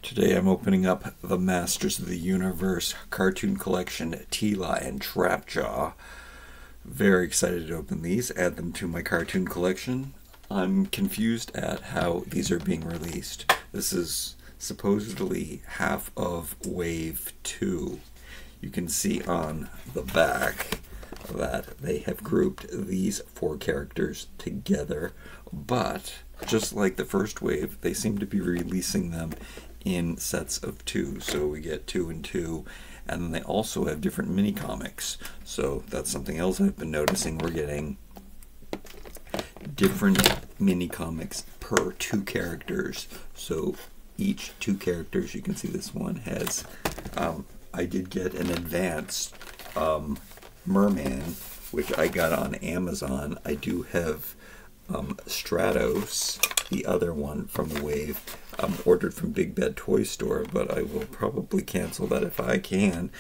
Today I'm opening up the Masters of the Universe cartoon collection, Teela and Trapjaw. Very excited to open these, add them to my cartoon collection. I'm confused at how these are being released. This is supposedly half of Wave 2. You can see on the back that they have grouped these four characters together, but just like the first wave, they seem to be releasing them in sets of two. So we get 2 and 2, and then they also have different mini comics. So that's something else I've been noticing. We're getting different mini comics per 2 characters. So each 2 characters, you can see this one has, I did get an advanced Merman, which I got on Amazon. I do have Stratos, the other one from the wave, ordered from Big Bad Toy Store, but I will probably cancel that if I can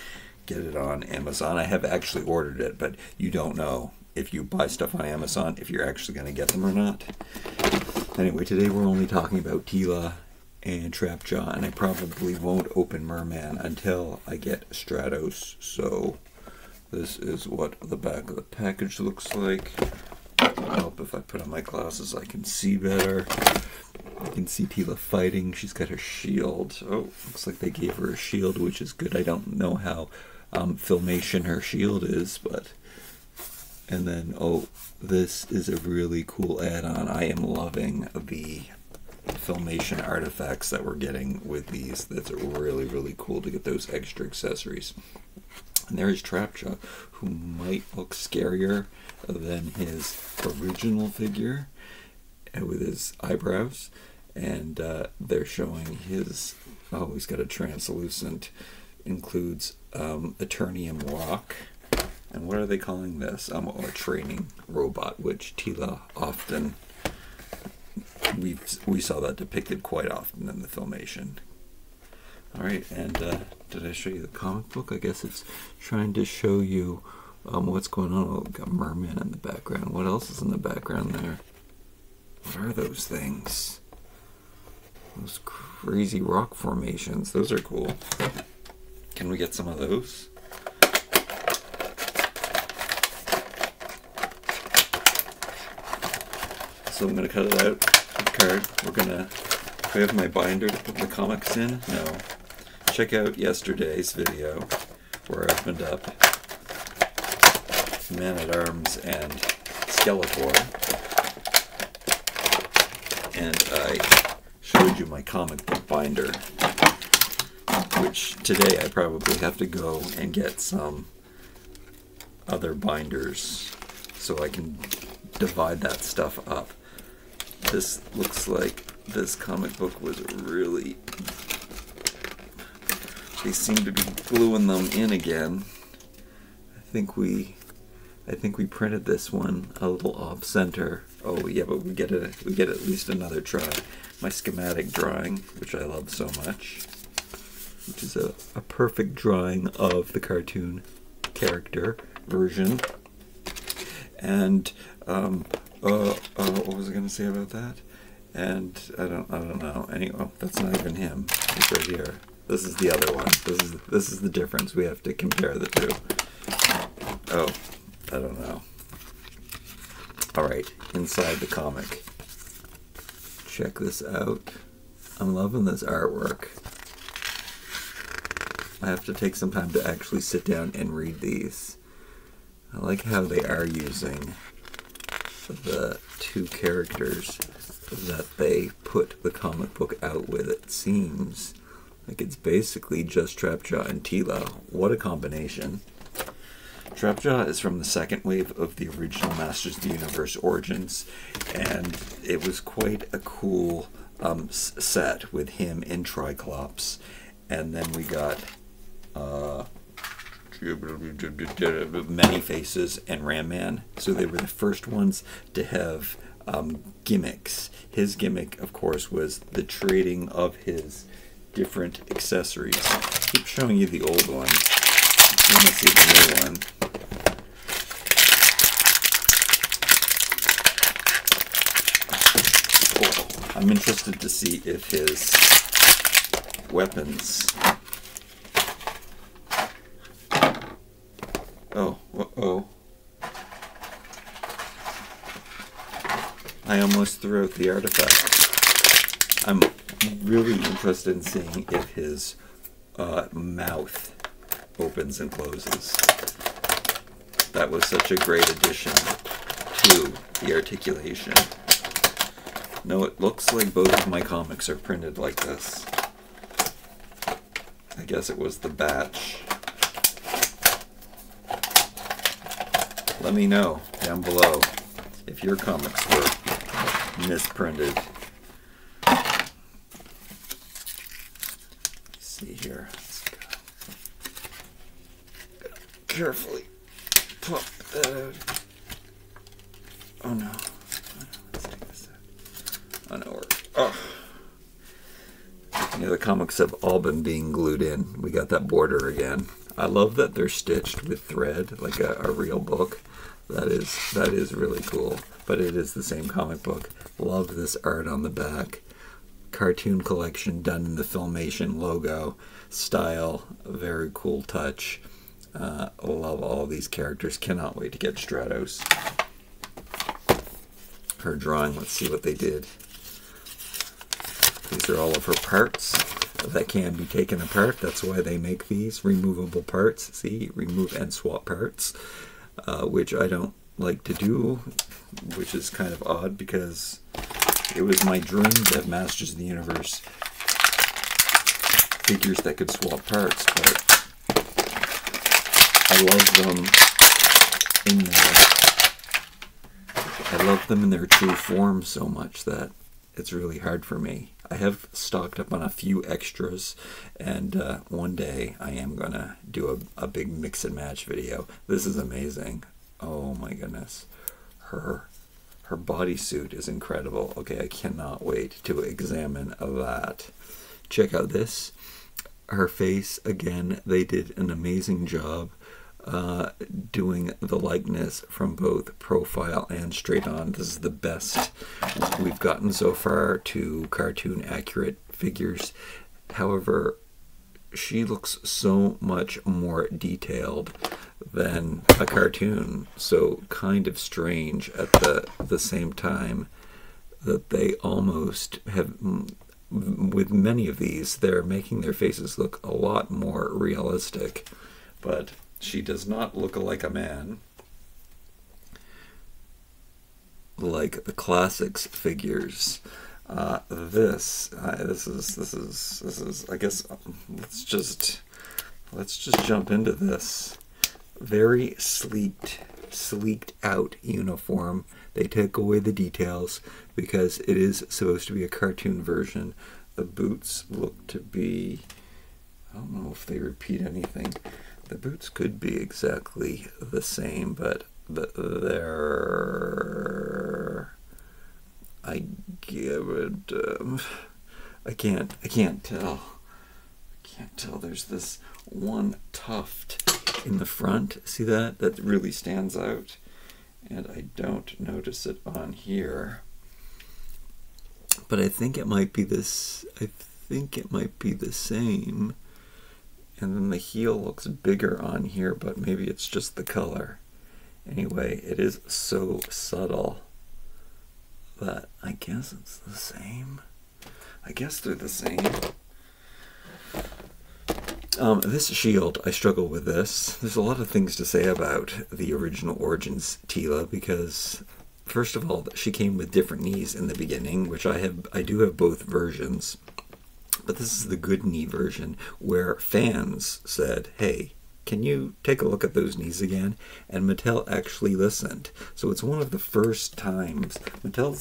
get it on Amazon. I have actually ordered it, but you don't know if you buy stuff on Amazon if you're actually going to get them or not. Anyway, today we're only talking about Teela and Trapjaw, and I probably won't open Merman until I get Stratos. So this is what the back of the package looks like. I hope if I put on my glasses I can see better. I can see Teela fighting. She's got her shield. Oh, looks like they gave her a shield, which is good. I don't know how Filmation her shield is, but... And then, oh, this is a really cool add-on. I am loving the Filmation artifacts that we're getting with these. That's really, really cool to get those extra accessories. And there's Trapjaw, who might look scarier than his original figure with his eyebrows. And they're showing his, oh, he's got a translucent, includes Eternium rock. And what are they calling this? A training robot, which Teela often, we saw that depicted quite often in the Filmation. Alright, and did I show you the comic book? I guess it's trying to show you what's going on. Oh, we've got Merman in the background. What else is in the background there? What are those things? Those crazy rock formations. Those are cool. Can we get some of those? So I'm going to cut it out, the card. We're going to, do I have my binder to put the comics in? No. Check out yesterday's video where I opened up Man-at-Arms and Skeletor, and I showed you my comic book binder, which today I probably have to go and get some other binders so I can divide that stuff up. This looks like this comic book was really... They seem to be gluing them in again. I think we printed this one a little off center. Oh yeah, but we get at least another try. My schematic drawing, which I love so much, which is a perfect drawing of the cartoon character version. And what was I going to say about that? And I don't know. Anyway, oh, that's not even him. He's right here. This is the other one. This is the difference. We have to compare the two. Oh, I don't know. Alright, inside the comic. Check this out. I'm loving this artwork. I have to take some time to actually sit down and read these. I like how they are using the 2 characters that they put the comic book out with. It seems like it's basically just Trapjaw and Teela. What a combination. Trapjaw is from the second wave of the original Masters of the Universe Origins, and it was quite a cool set with him in Triclops. And then we got Many Faces and Ram Man. So they were the first ones to have gimmicks. His gimmick, of course, was the trading of his different accessories. I keep showing you the old one. You want to see the new one. I'm interested to see if his weapons. Oh, uh-oh. I almost threw out the artifact. I'm really interested in seeing if his mouth opens and closes. That was such a great addition to the articulation. No, it looks like both of my comics are printed like this. I guess it was the batch. Let me know down below if your comics were misprinted. Let's see here. Let's go. Carefully pop that out. Oh no. Let's take this out. Oh no. Oh. Yeah, the comics have all been being glued in. We got that border again. I love that they're stitched with thread, like a real book. That is really cool. But it is the same comic book. Love this art on the back. Cartoon collection done in the Filmation logo style. Very cool touch. Love all these characters. Cannot wait to get Stratos. Her drawing. Let's see what they did. These are all of her parts that can be taken apart. That's why they make these removable parts. See, remove and swap parts, which I don't like to do, which is kind of odd because it was my dream to have Masters of the Universe figures that could swap parts, but I love them in their true form so much that it's really hard for me. I have stocked up on a few extras, and one day I am gonna do a big mix and match video. This is amazing. Oh my goodness. Her bodysuit is incredible. Okay, I cannot wait to examine that. Check out this. Her face, again, they did an amazing job doing the likeness from both profile and straight on. This is the best we've gotten so far to cartoon accurate figures. However, she looks so much more detailed than a cartoon, so kind of strange at the same time that they almost have, with many of these, they're making their faces look a lot more realistic, but she does not look like a man like the classics figures. This is I guess let's just jump into this. Very sleeked out uniform. They take away the details because it is supposed to be a cartoon version. The boots look to be, I don't know if they repeat anything. The boots could be exactly the same, but they're, I give it, I can't tell. I can't tell. There's this one tuft in the front. See that? That really stands out. And I don't notice it on here. But I think it might be this, I think it might be the same. And then the heel looks bigger on here, but maybe it's just the color. Anyway, it is so subtle that I guess it's the same. I guess they're the same. This shield, I struggle with this. There's a lot of things to say about the original Origins Teela because, first of all, she came with different knees in the beginning, which I do have both versions. But this is the good knee version where fans said, hey, can you take a look at those knees again? And Mattel actually listened. So it's one of the first times. Mattel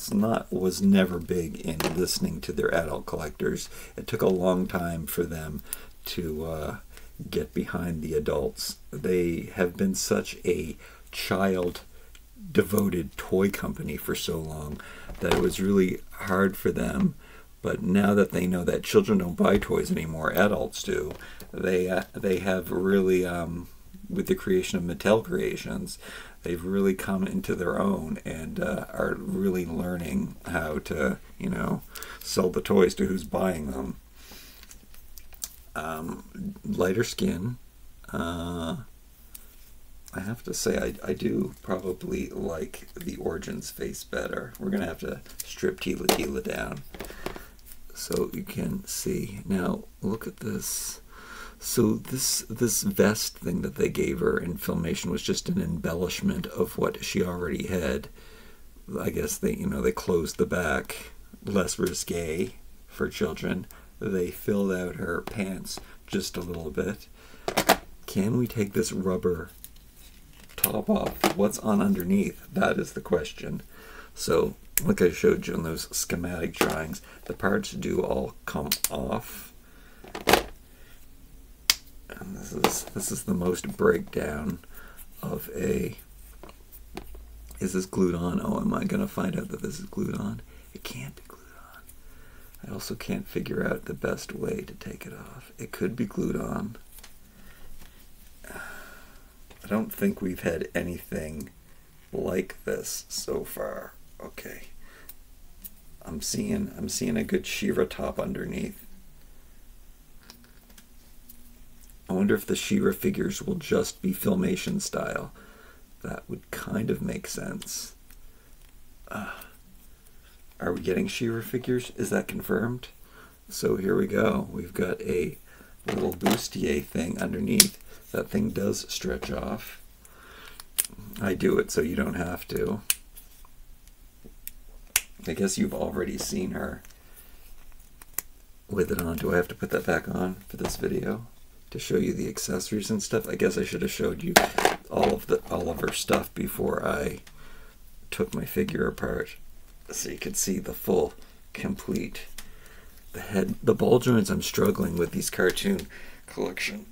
was never big in listening to their adult collectors. It took a long time for them to get behind the adults. They have been such a child-devoted toy company for so long that it was really hard for them. But now that they know that children don't buy toys anymore, adults do, they have really, with the creation of Mattel Creations, they've really come into their own and are really learning how to, sell the toys to who's buying them. Lighter skin. I have to say, I do probably like the Origins face better. We're going to have to strip Teela down so you can see. Now, look at this. So this vest thing that they gave her in Filmation was just an embellishment of what she already had. I guess they closed the back, less risque for children. They filled out her pants just a little bit. Can we take this rubber top off? What's on underneath? That is the question. So, like I showed you in those schematic drawings, the parts do all come off. And this is the most breakdown of a... Is this glued on? Oh, am I going to find out that this is glued on? It can't be glued on. I also can't figure out the best way to take it off. It could be glued on. I don't think we've had anything like this so far. Okay. I'm seeing a good She-Ra top underneath. I wonder if the She-Ra figures will just be Filmation style. That would kind of make sense. Are we getting She-Ra figures? Is that confirmed? So here we go. We've got a little bustier thing underneath. That thing does stretch off. I do it so you don't have to. I guess you've already seen her with it on. Do I have to put that back on for this video to show you the accessories and stuff? I guess I should have showed you all of her stuff before I took my figure apart, so you could see the full, complete. The head, the ball joints. I'm struggling with these cartoon collection.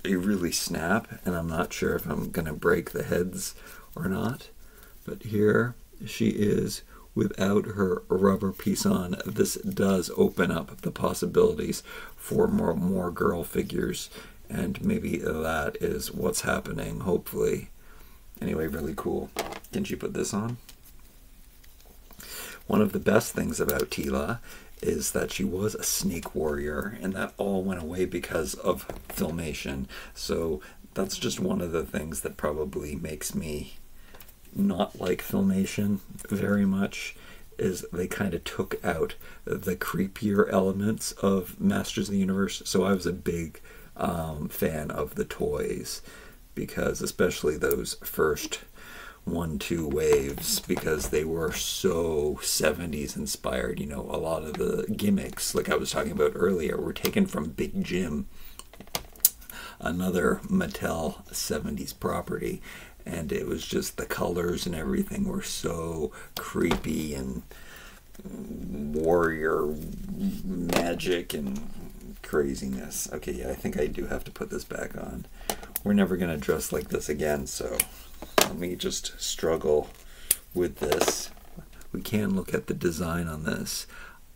They really snap, and I'm not sure if I'm gonna break the heads or not. But here she is without her rubber piece on. This does open up the possibilities for more girl figures, and maybe that is what's happening, hopefully. Anyway, really cool. Can she put this on? One of the best things about Teela is that she was a snake warrior, and that all went away because of Filmation. So that's just one of the things that probably makes me not like Filmation very much, is they kind of took out the creepier elements of Masters of the Universe. So I was a big fan of the toys, because especially those first 1-2 waves, because they were so 70s inspired. You know, a lot of the gimmicks, like I was talking about earlier, were taken from Big Jim, another Mattel 70s property, and it was just the colors and everything were so creepy and warrior magic and craziness. Okay, yeah, I think I do have to put this back on. We're never gonna dress like this again, so let me just struggle with this. We can look at the design on this.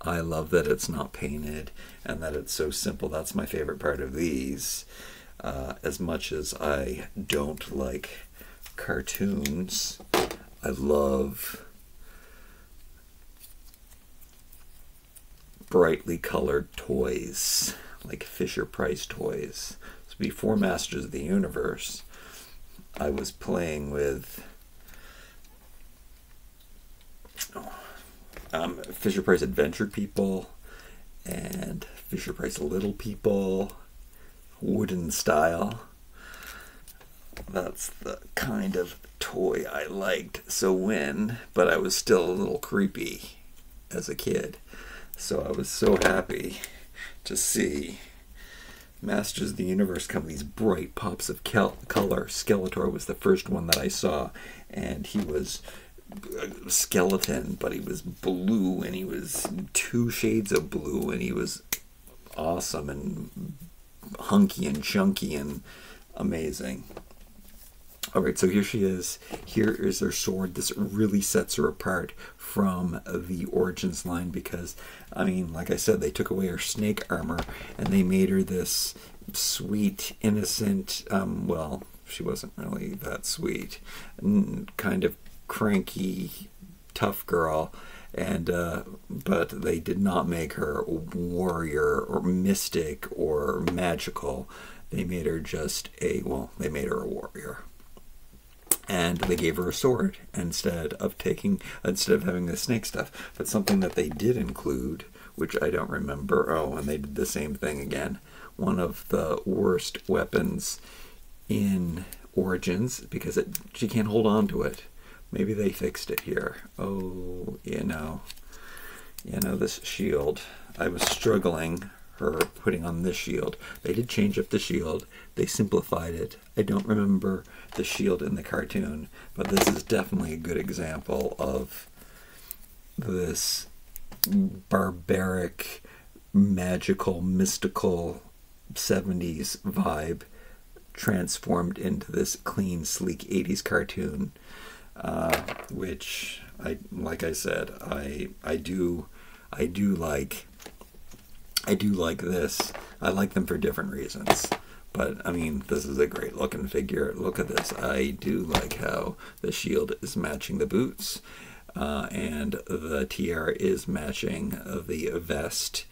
I love that it's not painted and that it's so simple. That's my favorite part of these. As much as I don't like cartoons, I love brightly colored toys, like Fisher-Price toys. So before Masters of the Universe, I was playing with Fisher-Price Adventure People and Fisher-Price Little People, wooden style. That's the kind of toy I liked. But I was still a little creepy as a kid. So I was so happy to see Masters of the Universe come, these bright pops of color. Skeletor was the first one that I saw, and he was a skeleton, but he was blue, and he was 2 shades of blue, and he was awesome and hunky and chunky and amazing. Alright, so here she is. Here is her sword. This really sets her apart from the Origins line because, I mean, like I said, they took away her snake armor and they made her this sweet, innocent, well, she wasn't really that sweet, kind of cranky, tough girl. And but they did not make her warrior or mystic or magical. They made her just they made her a warrior. And they gave her a sword instead of having the snake stuff. But something that they did include, which I don't remember. Oh, and they did the same thing again. One of the worst weapons in Origins, because she can't hold on to it. Maybe they fixed it here. Oh, this shield. I was struggling her putting on this shield. They did change up the shield. They simplified it. I don't remember the shield in the cartoon, but this is definitely a good example of this barbaric, magical, mystical 70s vibe transformed into this clean, sleek 80s cartoon, which like I said, I do like this. I like them for different reasons. But, I mean, this is a great looking figure. Look at this. I do like how the shield is matching the boots. And the tiara is matching the vest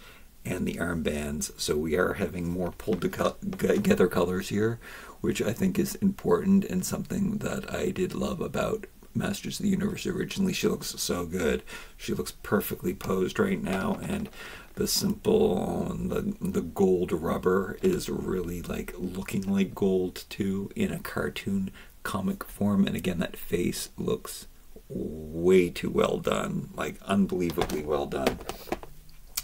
and the armbands. So we are having more pulled together colors here, which I think is important and something that I did love about Masters of the Universe originally. She looks so good. She looks perfectly posed right now, and the simple and the gold rubber is really like looking like gold too in a cartoon comic form. And again, that face looks way too well done, like unbelievably well done.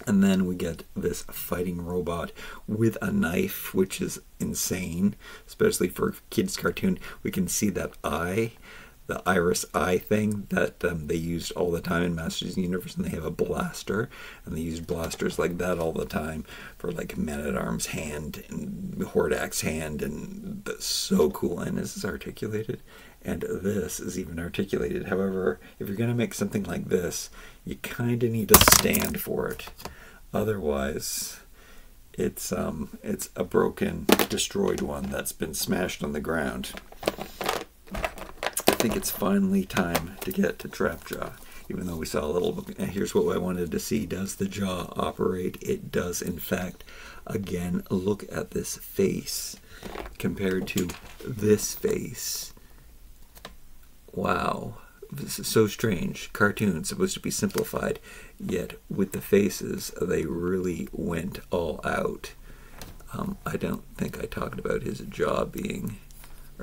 And then we get this fighting robot with a knife, which is insane, especially for a kids cartoon. We can see that eye, the iris eye thing that they used all the time in Masters of the Universe, and they have a blaster, and they use blasters like that all the time for like Man-at-Arm's hand and Hordak's hand, and that's so cool. And this is articulated, and this is even articulated. However, if you're going to make something like this, you kind of need to stand for it. Otherwise, it's a broken, destroyed one that's been smashed on the ground. I think it's finally time to get to Trapjaw. Even though we saw a little, here's what I wanted to see. Does the jaw operate? It does, in fact. Again, look at this face compared to this face. Wow. This is so strange. Cartoon supposed to be simplified, yet with the faces, they really went all out. I don't think I talked about his jaw being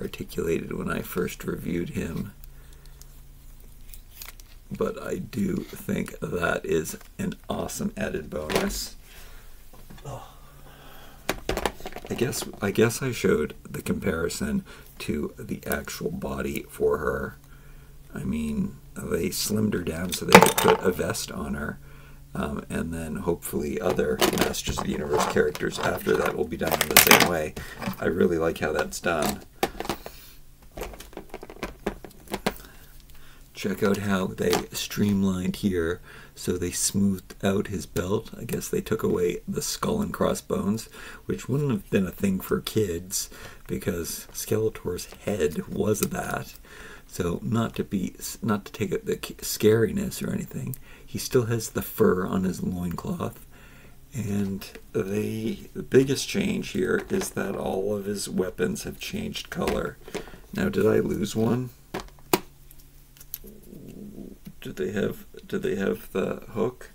articulated when I first reviewed him, but I do think that is an awesome added bonus. I guess I showed the comparison to the actual body for her. I mean, they slimmed her down so they could put a vest on her, and then hopefully other Masters of the Universe characters after that will be done in the same way. I really like how that's done. Check out how they streamlined here, so they smoothed out his belt. I guess they took away the skull and crossbones, which wouldn't have been a thing for kids because Skeletor's head was that. So not to take the scariness or anything, he still has the fur on his loincloth. And the biggest change here is that all of his weapons have changed color. Now, did I lose one? Did they have the hook?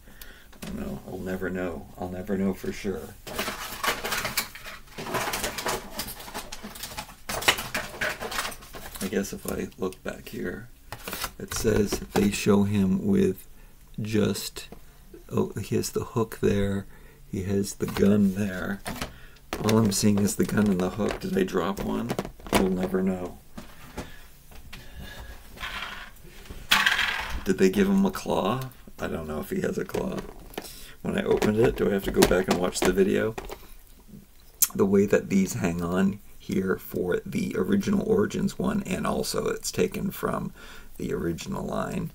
I don't know. I'll never know. I'll never know for sure. I guess if I look back here, it says they show him with just, he has the hook there, he has the gun there. All I'm seeing is the gun and the hook. Did I drop one? We'll never know. Did they give him a claw? I don't know if he has a claw. When I opened it, do I have to go back and watch the video? The way that these hang on here for the original Origins one, and also it's taken from the original line,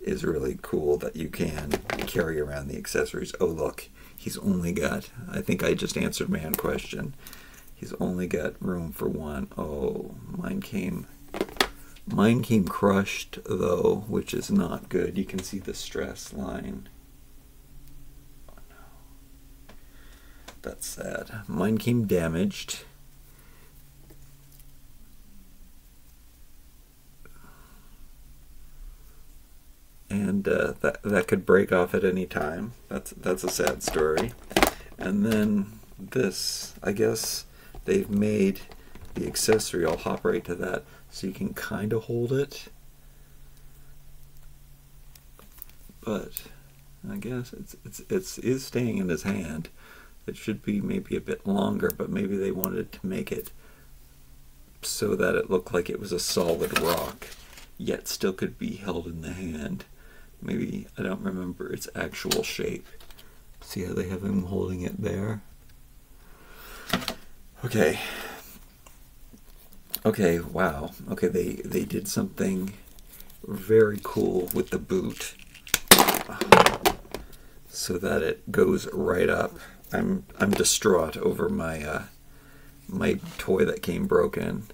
is really cool that you can carry around the accessories. Oh look, he's only got, I think I just answered my own question. He's only got room for one. Oh, mine came Mine came crushed though, which is not good. You can see the stress line. Oh no. That's sad. Mine came damaged. And that could break off at any time. That's a sad story. And then this, I guess they've made the accessory. I'll hop right to that, so you can kind of hold it. But I guess it is staying in his hand. It should be maybe a bit longer, but maybe they wanted to make it so that it looked like it was a solid rock, yet still could be held in the hand. Maybe, I don't remember its actual shape. See how they have him holding it there? Okay. Okay, wow. Okay, they did something very cool with the boot, so that it goes right up. I'm distraught over my my toy that came broken,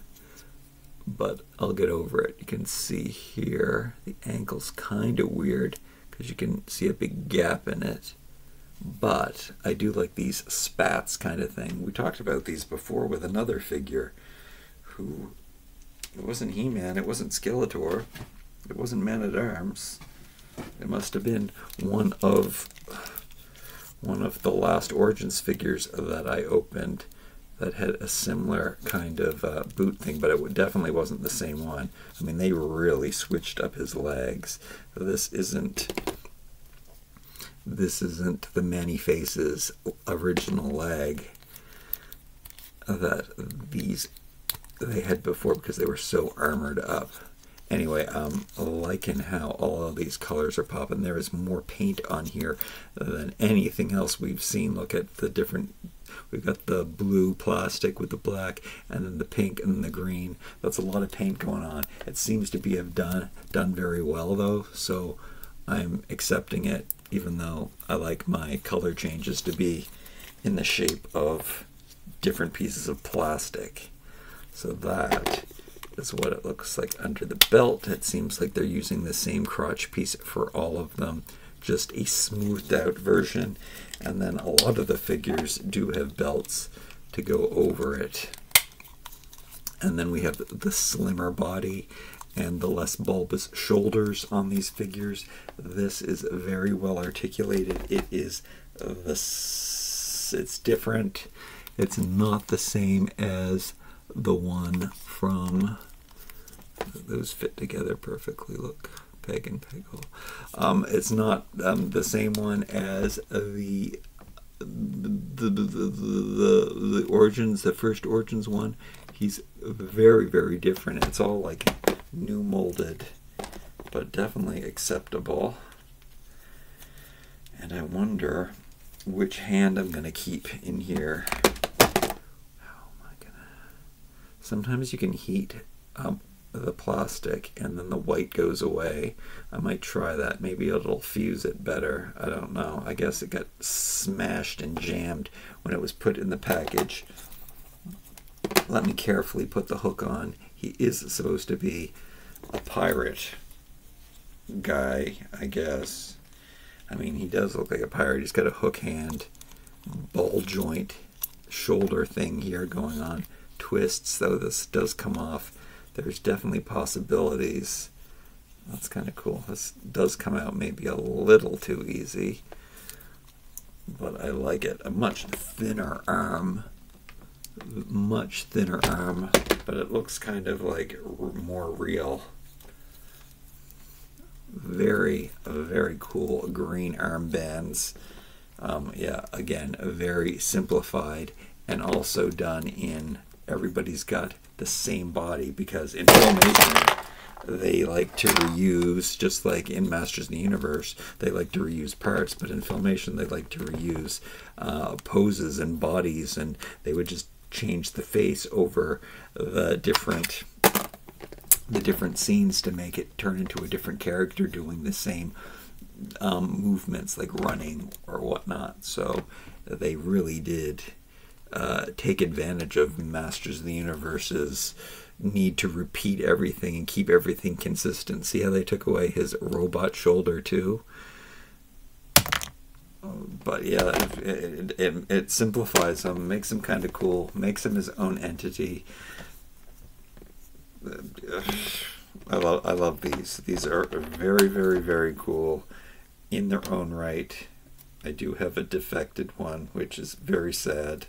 but I'll get over it. You can see here the ankle's kind of weird because you can see a big gap in it. But I do like these spats kind of thing. We talked about these before with another figure who, it wasn't He-Man, it wasn't Skeletor, it wasn't Man-at-Arms. It must have been one of the last Origins figures that I opened that had a similar kind of boot thing, but it definitely wasn't the same one. I mean, they really switched up his legs. This isn't the Many Faces original leg that they had before, because they were so armored up. Anyway, liking how all of these colors are popping. There is more paint on here than anything else we've seen. Look at the different, we've got the blue plastic with the black, and then the pink and the green. That's a lot of paint going on. It seems to be done very well though, so I'm accepting it, even though I like my color changes to be in the shape of different pieces of plastic. So that is what it looks like under the belt. It seems like they're using the same crotch piece for all of them, just a smoothed out version. And then a lot of the figures do have belts to go over it. And then we have the slimmer body and the less bulbous shoulders on these figures. This is very well articulated. It is it's different. It's not the same as the one from, those fit together perfectly, look, peg and peggle. It's not the same one as the Origins, the first Origins one. He's very, very different. It's all like new molded, but definitely acceptable. And I wonder which hand I'm going to keep in here. Sometimes you can heat up the plastic and then the white goes away. I might try that. Maybe it'll fuse it better. I don't know. I guess it got smashed and jammed when it was put in the package. Let me carefully put the hook on. He is supposed to be a pirate guy, I guess. I mean, he does look like a pirate. He's got a hook hand, ball joint, shoulder thing here going on. Twists, though this does come off. There's definitely possibilities. That's kind of cool. This does come out maybe a little too easy, but I like it. A much thinner arm, but it looks kind of like more real. Very, very cool green armbands. Yeah, again, very simplified and also done in, everybody's got the same body, because in Filmation they like to reuse, just like in Masters of the Universe, they like to reuse parts, but in Filmation they like to reuse poses and bodies, and they would just change the face over the different scenes to make it turn into a different character doing the same movements, like running or whatnot. So they really did take advantage of Masters of the Universe's need to repeat everything and keep everything consistent. See how they took away his robot shoulder too? But yeah, it simplifies him, makes him kind of cool, makes him his own entity. I love these. These are very, very, very cool in their own right. I do have a defected one, which is very sad.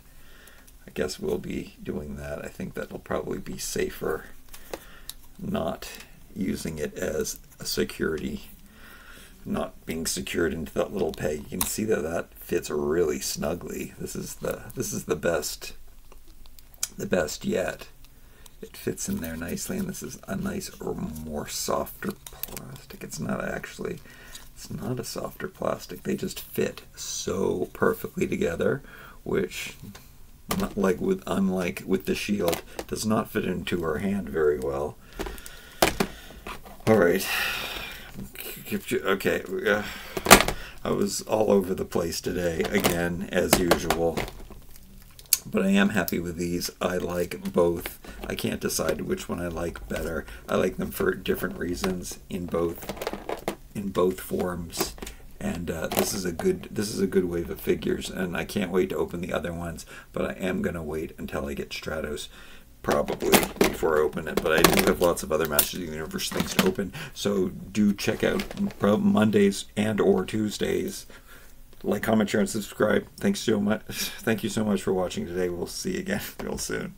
I guess we'll be doing that. I think that'll probably be safer, not using it as a security, not being secured into that little peg. You can see that that fits really snugly. This is the best yet. It fits in there nicely, and this is a nice or more softer plastic. It's not a softer plastic. They just fit so perfectly together, which, unlike with the Shield, does not fit into her hand very well. All right. Okay. I was all over the place today, again, as usual. But I am happy with these. I like both. I can't decide which one I like better. I like them for different reasons in both forms. And this is a good wave of figures, and I can't wait to open the other ones. But I am gonna wait until I get Stratos, probably, before I open it. But I do have lots of other Masters of the Universe things to open, so do check out Mondays and or Tuesdays. Like, comment, share, and subscribe. Thanks so much. Thank you so much for watching today. We'll see you again real soon.